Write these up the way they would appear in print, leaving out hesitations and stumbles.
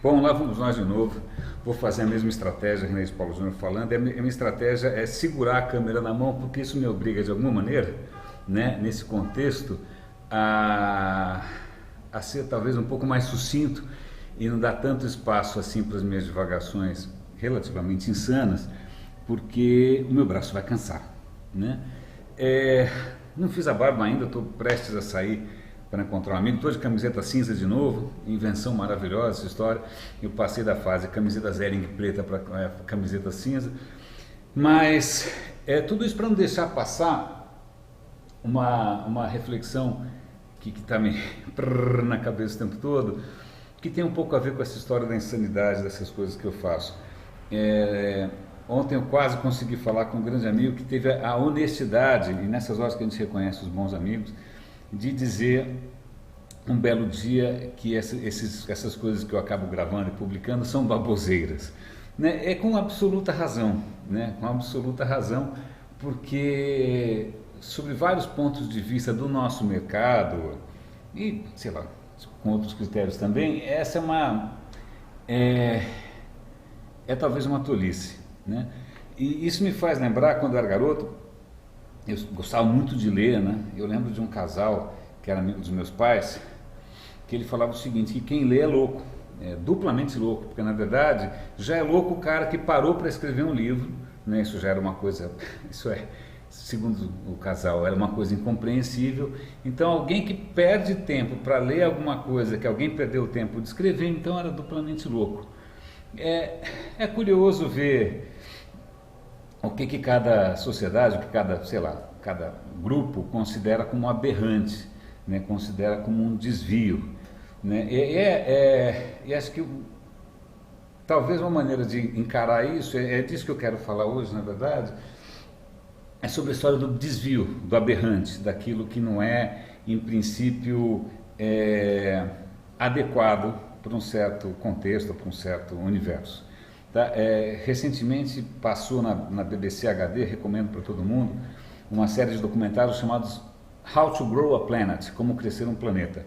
Bom, lá vamos nós de novo. Vou fazer a mesma estratégia que René de Paulo Júnior falando. A minha estratégia é segurar a câmera na mão, porque isso me obriga de alguma maneira, né, nesse contexto, a ser talvez um pouco mais sucinto e não dar tanto espaço assim para as minhas divagações relativamente insanas, porque o meu braço vai cansar, né? Não fiz a barba ainda, estou prestes a sair para encontrar um amigo, estou de camiseta cinza de novo, invenção maravilhosa essa história. Eu passei da fase camiseta Zering preta para camiseta cinza, mas tudo isso para não deixar passar uma reflexão que está me na cabeça o tempo todo, que tem um pouco a ver com essa história da insanidade, dessas coisas que eu faço. Ontem eu quase consegui falar com um grande amigo que teve a honestidade, e nessas horas que a gente reconhece os bons amigos, de dizer um belo dia que essas coisas que eu acabo gravando e publicando são baboseiras, né? Com absoluta razão, né? Com absoluta razão, porque sobre vários pontos de vista do nosso mercado e, sei lá, com outros critérios também, essa é talvez uma tolice, né? E isso me faz lembrar, quando eu era garoto, eu gostava muito de ler, né? Eu lembro de um casal que era amigo dos meus pais, que ele falava o seguinte, que quem lê é louco, é duplamente louco, porque na verdade já é louco o cara que parou para escrever um livro, né? Isso já era uma coisa, segundo o casal, era uma coisa incompreensível. Então alguém que perde tempo para ler alguma coisa que alguém perdeu o tempo de escrever, então era duplamente louco. É curioso ver o que cada sociedade, o que cada grupo considera como aberrante, né? Considera como um desvio, né? E acho que talvez uma maneira de encarar isso, é disso que eu quero falar hoje, na verdade, é sobre a história do desvio, do aberrante, daquilo que não é, em princípio, adequado para um certo contexto, para um certo universo. Tá? Recentemente passou na BBC HD, recomendo para todo mundo, uma série de documentários chamados How to Grow a Planet, Como Crescer um Planeta,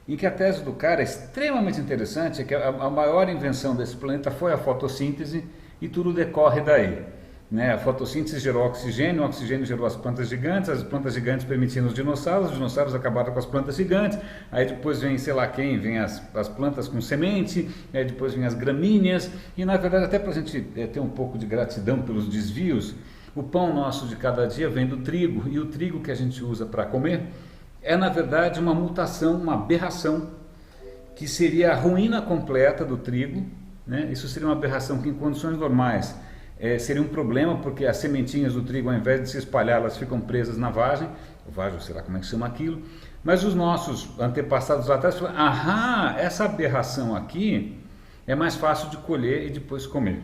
em que a tese do cara é extremamente interessante, é que a maior invenção desse planeta foi a fotossíntese e tudo decorre daí. Né? A fotossíntese gerou oxigênio, o oxigênio gerou as plantas gigantes, as plantas gigantes permitiram os dinossauros acabaram com as plantas gigantes, aí depois vem, sei lá quem, vem as plantas com semente, aí depois vem as gramíneas, e na verdade até para a gente ter um pouco de gratidão pelos desvios, o pão nosso de cada dia vem do trigo, e o trigo que a gente usa para comer é na verdade uma mutação, uma aberração, que seria a ruína completa do trigo, né? Isso seria uma aberração que em condições normais seria um problema, porque as sementinhas do trigo, ao invés de se espalhar, elas ficam presas na vagem, sei lá como é que chama aquilo, mas os nossos antepassados lá atrás falaram, essa aberração aqui é mais fácil de colher e depois comer.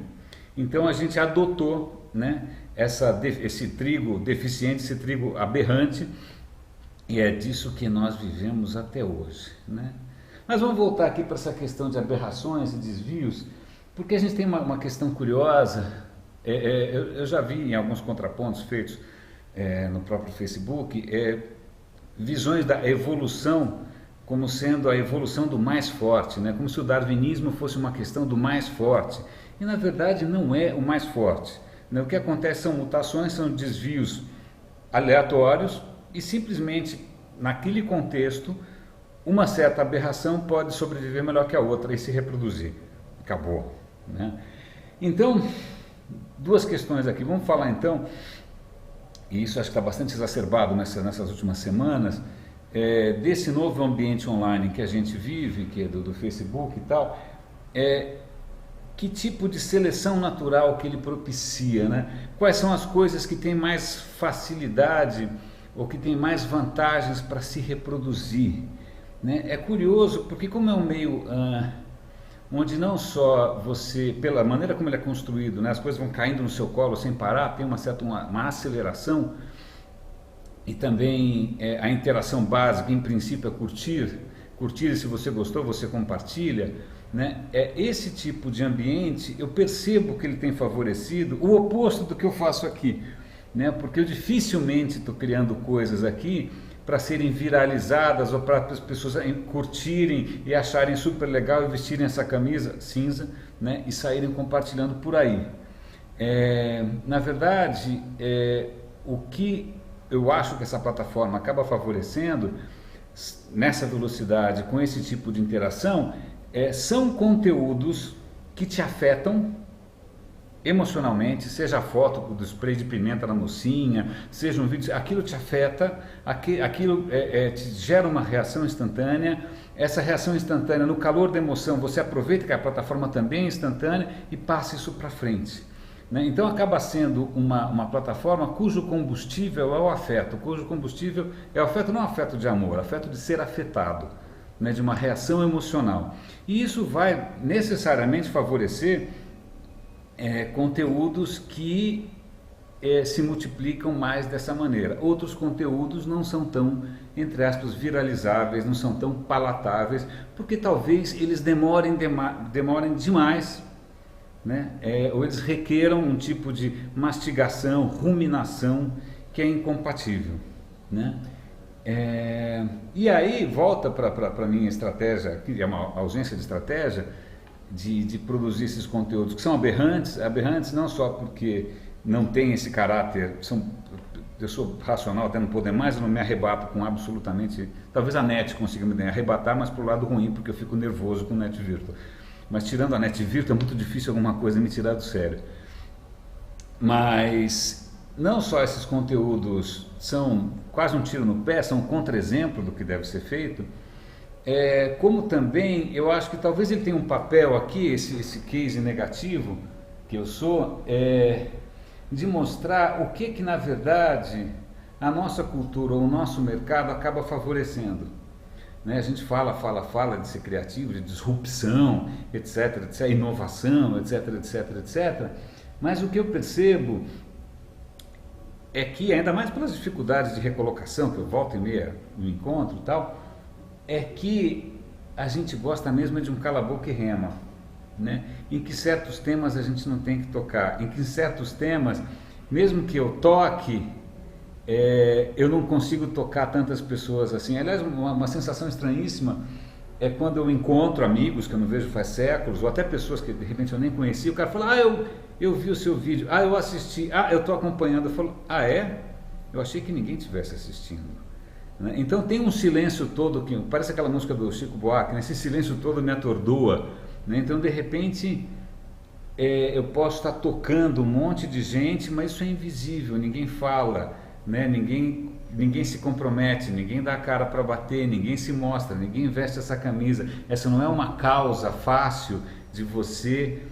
Então a gente adotou, né, esse trigo deficiente, esse trigo aberrante, e é disso que nós vivemos até hoje, né? Mas vamos voltar aqui para essa questão de aberrações e desvios, porque a gente tem uma questão curiosa. Eu já vi em alguns contrapontos feitos no próprio Facebook visões da evolução como sendo a evolução do mais forte, né? Como se o darwinismo fosse uma questão do mais forte, e na verdade não é o mais forte, né? O que acontece são mutações, são desvios aleatórios, e simplesmente naquele contexto uma certa aberração pode sobreviver melhor que a outra e se reproduzir. Acabou, né? Então, duas questões aqui. Vamos falar então, e isso acho que está bastante exacerbado nessas últimas semanas, desse novo ambiente online que a gente vive, que é do Facebook e tal, que tipo de seleção natural que ele propicia, né? Quais são as coisas que têm mais facilidade ou que têm mais vantagens para se reproduzir, né? É curioso, porque como é um meio onde não só você, pela maneira como ele é construído, né, as coisas vão caindo no seu colo sem parar, tem uma aceleração, e também a interação básica, em princípio, é curtir, e se você gostou, você compartilha, né? Esse tipo de ambiente, eu percebo que ele tem favorecido o oposto do que eu faço aqui, né? Porque eu dificilmente estou criando coisas aqui para serem viralizadas ou para as pessoas curtirem e acharem super legal e vestirem essa camisa cinza, né, e saírem compartilhando por aí. Na verdade, o que eu acho que essa plataforma acaba favorecendo nessa velocidade, com esse tipo de interação, são conteúdos que te afetam emocionalmente, seja a foto do spray de pimenta na mocinha, seja um vídeo, aquilo te afeta, aquilo te gera uma reação instantânea. Essa reação instantânea, no calor da emoção, você aproveita que a plataforma também é instantânea e passa isso para frente, né? Então acaba sendo uma plataforma cujo combustível é o afeto, cujo combustível é o afeto, não afeto de amor, afeto de ser afetado, né? De uma reação emocional. E isso vai necessariamente favorecer conteúdos que se multiplicam mais dessa maneira. Outros conteúdos não são tão, entre aspas, viralizáveis, não são tão palatáveis, porque talvez eles demorem demais, né? Ou eles requeram um tipo de mastigação, ruminação, que é incompatível, né? E aí volta para a minha estratégia, que é uma ausência de estratégia, de produzir esses conteúdos que são aberrantes não só porque não tem esse caráter, eu sou racional até não poder mais, eu não me arrebato com absolutamente, talvez a net consiga me arrebatar, mas pro lado ruim, porque eu fico nervoso com o net virtual. Mas tirando a net virtual é muito difícil alguma coisa me tirar do sério. Mas não só esses conteúdos são quase um tiro no pé, são um contra-exemplo do que deve ser feito, como também eu acho que talvez ele tenha um papel aqui, esse case negativo que eu sou, de mostrar o que na verdade a nossa cultura ou o nosso mercado acaba favorecendo, né? A gente fala de ser criativo, de disrupção, etc, inovação, etc, mas o que eu percebo é que, ainda mais pelas dificuldades de recolocação que eu volto e meia no encontro e tal, é que a gente gosta mesmo de um cala-boca e rema, né? Em que certos temas a gente não tem que tocar, em que certos temas, mesmo que eu toque, eu não consigo tocar tantas pessoas assim. Aliás, uma sensação estranhíssima é quando eu encontro amigos que eu não vejo faz séculos, ou até pessoas que de repente eu nem conhecia, o cara fala, eu vi o seu vídeo, eu assisti, eu estou acompanhando. Eu falo, eu achei que ninguém estivesse assistindo. Então tem um silêncio todo, que parece aquela música do Chico Buarque, né? Esse silêncio todo me atordoa, né? Então de repente eu posso estar tocando um monte de gente, mas isso é invisível, ninguém fala, né? Ninguém se compromete, ninguém dá a cara para bater, ninguém se mostra, ninguém veste essa camisa. Essa não é uma causa fácil de você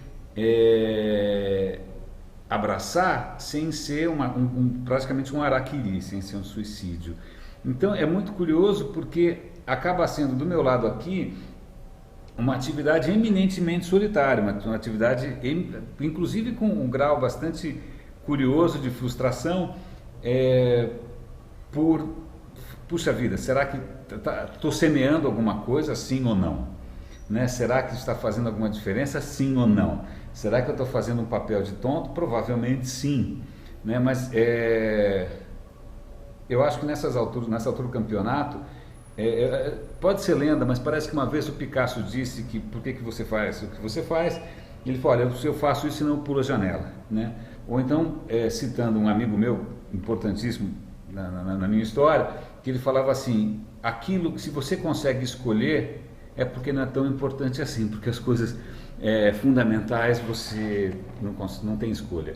abraçar sem ser praticamente um harakiri, sem ser um suicídio. Então é muito curioso porque acaba sendo, do meu lado aqui, uma atividade eminentemente solitária, uma atividade inclusive com um grau bastante curioso de frustração, puxa vida, será que estou semeando alguma coisa, sim ou não? Né? Será que está fazendo alguma diferença, sim ou não? Será que eu estou fazendo um papel de tonto? Provavelmente sim, né? Mas eu acho que nessa altura do campeonato, pode ser lenda, mas parece que uma vez o Picasso disse que por que você faz o que você faz, ele falou, olha, se eu faço isso, senão eu pulo a janela, né? Ou então, citando um amigo meu, importantíssimo na minha história, que ele falava assim, aquilo que se você consegue escolher, é porque não é tão importante assim, porque as coisas fundamentais você não tem escolha.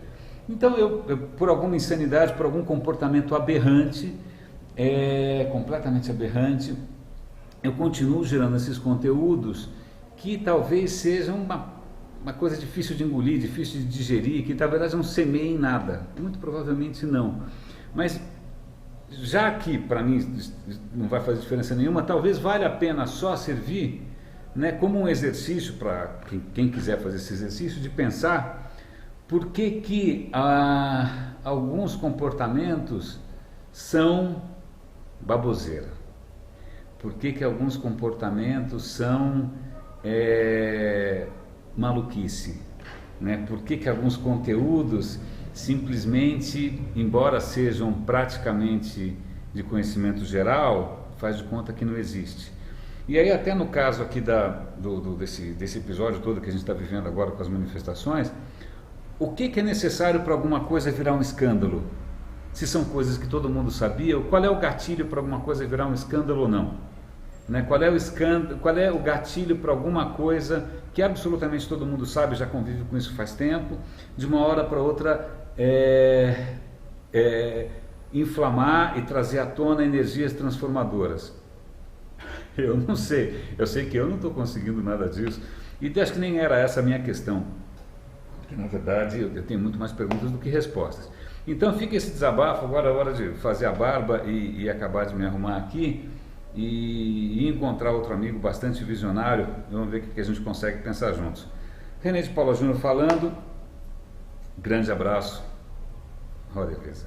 Então eu, por alguma insanidade, por algum comportamento aberrante, completamente aberrante, eu continuo gerando esses conteúdos que talvez sejam uma coisa difícil de engolir, difícil de digerir, que na verdade não semeiem nada, muito provavelmente não. Mas já que para mim não vai fazer diferença nenhuma, talvez valha a pena só servir, né, como um exercício para quem quiser fazer esse exercício, de pensar por que alguns comportamentos são baboseira, por que alguns comportamentos são maluquice, né? Por que alguns conteúdos simplesmente, embora sejam praticamente de conhecimento geral, faz de conta que não existe. E aí até no caso aqui desse episódio todo que a gente está vivendo agora com as manifestações, o que é necessário para alguma coisa virar um escândalo? Se são coisas que todo mundo sabia, qual é o gatilho para alguma coisa virar um escândalo ou não? Né? Qual é o gatilho para alguma coisa que absolutamente todo mundo sabe, já convive com isso faz tempo, de uma hora para outra inflamar e trazer à tona energias transformadoras? Eu não sei, eu sei que eu não estou conseguindo nada disso, e acho que nem era essa a minha questão, porque na verdade eu tenho muito mais perguntas do que respostas. Então fica esse desabafo, agora é hora de fazer a barba e acabar de me arrumar aqui, e encontrar outro amigo bastante visionário. Vamos ver o que a gente consegue pensar juntos. René de Paula Júnior falando, grande abraço, roda e reza.